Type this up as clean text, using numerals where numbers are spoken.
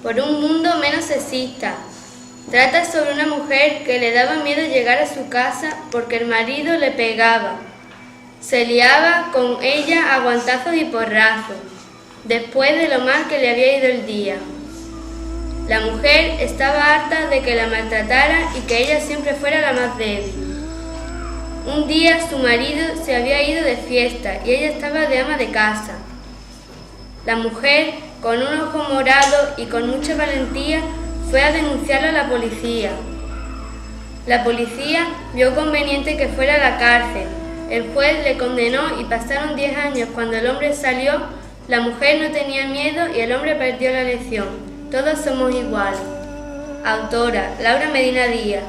por un mundo menos sexista. Trata sobre una mujer que le daba miedo llegar a su casa porque el marido le pegaba. Se liaba con ella a guantazos y porrazos, después de lo mal que le había ido el día. La mujer estaba harta de que la maltrataran y que ella siempre fuera la más débil. Un día su marido se había ido de fiesta y ella estaba de ama de casa. La mujer, con un ojo morado y con mucha valentía, fue a denunciarlo a la policía. La policía vio conveniente que fuera a la cárcel. El juez le condenó y pasaron 10 años. Cuando el hombre salió, la mujer no tenía miedo y el hombre perdió la lección. Todos somos iguales. Autora: Laura Medina Díaz.